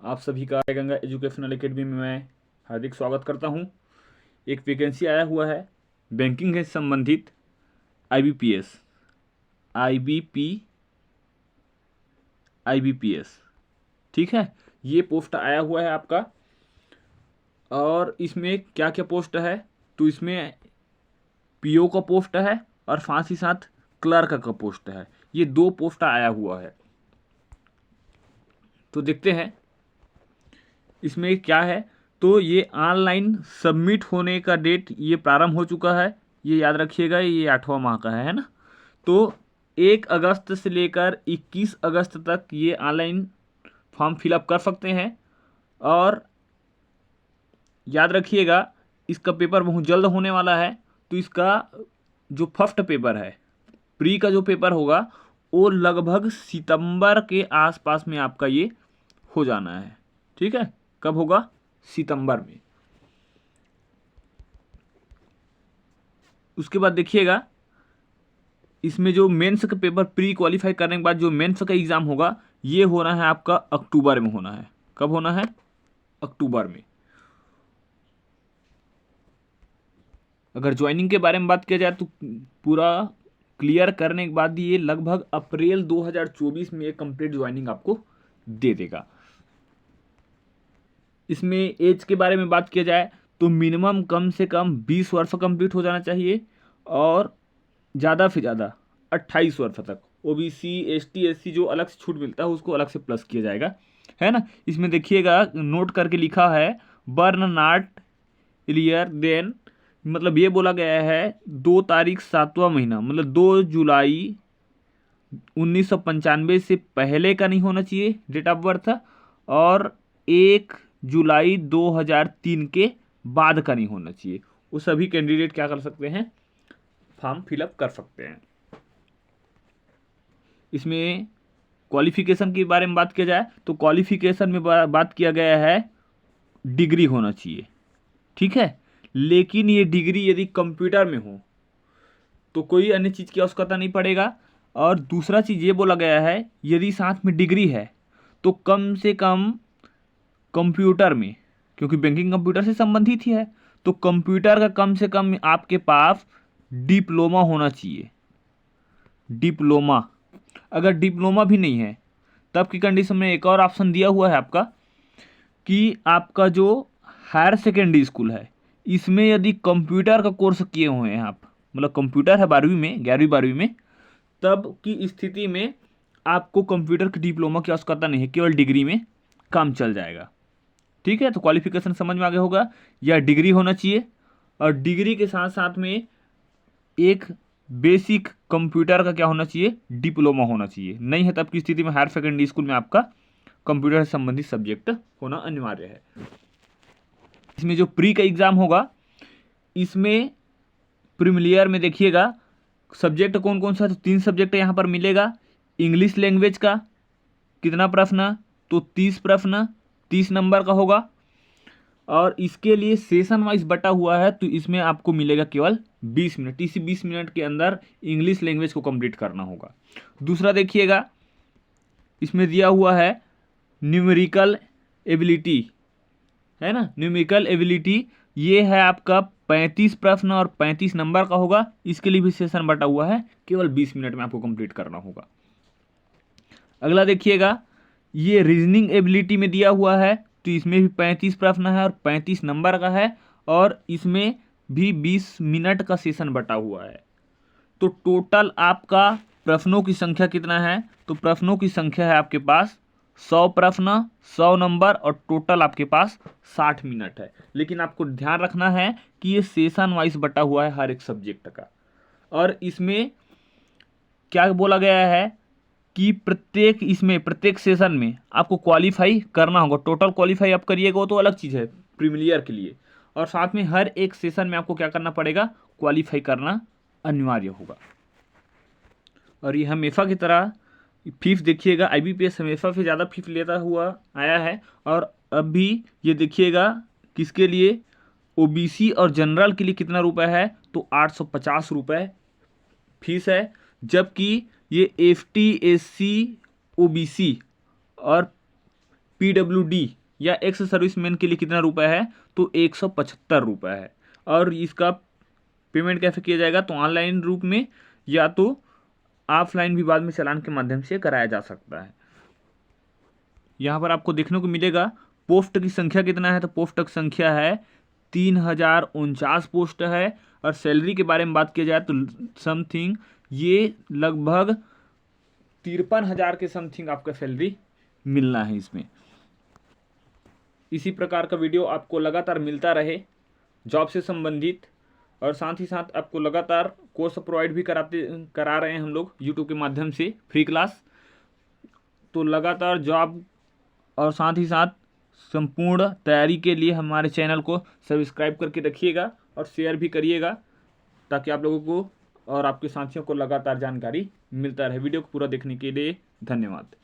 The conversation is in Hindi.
आप सभी का गंगा एजुकेशनल एकेडमी में मैं हार्दिक स्वागत करता हूं। एक वैकेंसी आया हुआ है बैंकिंग से संबंधित, आईबीपीएस आईबीपीएस, ठीक है। ये पोस्ट आया हुआ है आपका, और इसमें क्या क्या पोस्ट है, तो इसमें पीओ का पोस्ट है और साथ ही साथ क्लर्क का पोस्ट है। ये दो पोस्ट आया हुआ है, तो देखते हैं इसमें क्या है। तो ये ऑनलाइन सबमिट होने का डेट ये प्रारंभ हो चुका है, ये याद रखिएगा। ये 8वां माह का है ना। तो 1 अगस्त से लेकर 21 अगस्त तक ये ऑनलाइन फॉर्म फिलअप कर सकते हैं। और याद रखिएगा इसका पेपर बहुत जल्द होने वाला है। तो इसका जो फर्स्ट पेपर है, प्री का जो पेपर होगा, वो लगभग सितंबर के आसपास में आपका ये हो जाना है, ठीक है। कब होगा? सितंबर में। उसके बाद देखिएगा इसमें जो मेंस का पेपर प्री क्वालिफाई करने के बाद जो मेंस का एग्जाम होगा, ये होना है आपका अक्टूबर में होना है। कब होना है? अक्टूबर में। अगर ज्वाइनिंग के बारे में बात किया जाए तो पूरा क्लियर करने के बाद ये लगभग अप्रैल 2024 में एक कंप्लीट ज्वाइनिंग आपको दे देगा। इसमें एज के बारे में बात किया जाए तो मिनिमम कम से कम 20 वर्ष कंप्लीट हो जाना चाहिए, और ज़्यादा से ज़्यादा 28 वर्ष तक। ओबीसी, एसटी, एससी जो अलग से छूट मिलता है उसको अलग से प्लस किया जाएगा, है ना। इसमें देखिएगा नोट करके लिखा है बर्न नॉट ईयर देन, मतलब ये बोला गया है 2 तारीख 7वां महीना, मतलब 2 जुलाई 1995 से पहले का नहीं होना चाहिए डेट ऑफ बर्थ, और 1 जुलाई 2003 के बाद का नहीं होना चाहिए। वो सभी कैंडिडेट क्या कर सकते हैं? फॉर्म फिलअप कर सकते हैं। इसमें क्वालिफिकेशन के बारे में बात किया जाए तो क्वालिफिकेशन में बात किया गया है डिग्री होना चाहिए, ठीक है। लेकिन ये डिग्री यदि कंप्यूटर में हो तो कोई अन्य चीज़ की आवश्यकता नहीं पड़ेगा। और दूसरा चीज़ ये बोला गया है यदि साथ में डिग्री है तो कम से कम कंप्यूटर में, क्योंकि बैंकिंग कंप्यूटर से संबंधित ही है, तो कंप्यूटर का कम से कम आपके पास डिप्लोमा होना चाहिए। डिप्लोमा, अगर डिप्लोमा भी नहीं है तब की कंडीशन में एक और ऑप्शन दिया हुआ है आपका कि आपका जो हायर सेकेंडरी स्कूल है इसमें यदि कंप्यूटर का कोर्स किए हुए हैं आप, मतलब कंप्यूटर है 12वीं में, 11वीं 12वीं में, तब की स्थिति में आपको कंप्यूटर की डिप्लोमा की आवश्यकता नहीं है, केवल डिग्री में काम चल जाएगा, ठीक है। तो क्वालिफिकेशन समझ में आगे होगा, या डिग्री होना चाहिए, और डिग्री के साथ साथ में एक बेसिक कंप्यूटर का क्या होना चाहिए? डिप्लोमा होना चाहिए। नहीं है तब की स्थिति में हायर सेकेंडरी स्कूल में आपका कंप्यूटर से संबंधित सब्जेक्ट होना अनिवार्य है। इसमें जो प्री का एग्जाम होगा, इसमें प्रीमिलियर में देखिएगा सब्जेक्ट कौन कौन सा, तो 3 सब्जेक्ट यहाँ पर मिलेगा। इंग्लिश लैंग्वेज का कितना प्रश्न? तो 30 प्रश्न, 30 नंबर का होगा, और इसके लिए सेशन वाइज बटा हुआ है। तो इसमें आपको मिलेगा केवल 20 मिनट। इसी 20 मिनट के अंदर इंग्लिश लैंग्वेज को कंप्लीट करना होगा। दूसरा देखिएगा इसमें दिया हुआ है न्यूमेरिकल एबिलिटी, है ना। न्यूमेरिकल एबिलिटी ये है आपका 35 प्रश्न और 35 नंबर का होगा। इसके लिए भी सेशन बटा हुआ है, केवल 20 मिनट में आपको कंप्लीट करना होगा। अगला देखिएगा ये रीजनिंग एबिलिटी में दिया हुआ है, तो इसमें भी 35 प्रश्न है और 35 नंबर का है, और इसमें भी 20 मिनट का सेशन बटा हुआ है। तो टोटल आपका प्रश्नों की संख्या कितना है? तो प्रश्नों की संख्या है आपके पास 100 प्रश्न, 100 नंबर, और टोटल आपके पास 60 मिनट है। लेकिन आपको ध्यान रखना है कि ये सेशन वाइज बटा हुआ है हर एक सब्जेक्ट का, और इसमें क्या बोला गया है कि प्रत्येक सेशन में आपको क्वालिफाई करना होगा। टोटल क्वालिफाई आप करिएगा वो तो अलग चीज़ है प्रीमिलियर के लिए, और साथ में हर एक सेशन में आपको क्या करना पड़ेगा? क्वालिफाई करना अनिवार्य होगा। और ये हमेशा की तरह फीस देखिएगा, आईबीपीएस हमेशा से ज़्यादा फीस लेता हुआ आया है। और अभी ये देखिएगा किसके लिए, ओबीसी और जनरल के लिए कितना रुपए है? तो 850 रुपये फीस है। जबकि ये एसटी, एससी, ओबीसी और PWD या एक्स सर्विसमैन के लिए कितना रुपए है, तो 175 रुपये है। और इसका पेमेंट कैसे किया जाएगा, तो ऑनलाइन रूप में या तो ऑफलाइन भी बाद में चालान के माध्यम से कराया जा सकता है। यहाँ पर आपको देखने को मिलेगा पोस्ट की संख्या कितना है, तो पोस्ट की संख्या है 3049 पोस्ट है। और सैलरी के बारे में बात किया जाए तो समथिंग ये लगभग 53,000 के समथिंग आपका सैलरी मिलना है इसमें। इसी प्रकार का वीडियो आपको लगातार मिलता रहे जॉब से संबंधित, और साथ ही साथ आपको लगातार कोर्स प्रोवाइड भी करा रहे हैं हम लोग यूट्यूब के माध्यम से फ्री क्लास। तो लगातार जॉब और साथ ही साथ संपूर्ण तैयारी के लिए हमारे चैनल को सब्सक्राइब करके रखिएगा और शेयर भी करिएगा, ताकि आप लोगों को और आपके साथियों को लगातार जानकारी मिलता रहे। वीडियो को पूरा देखने के लिए धन्यवाद।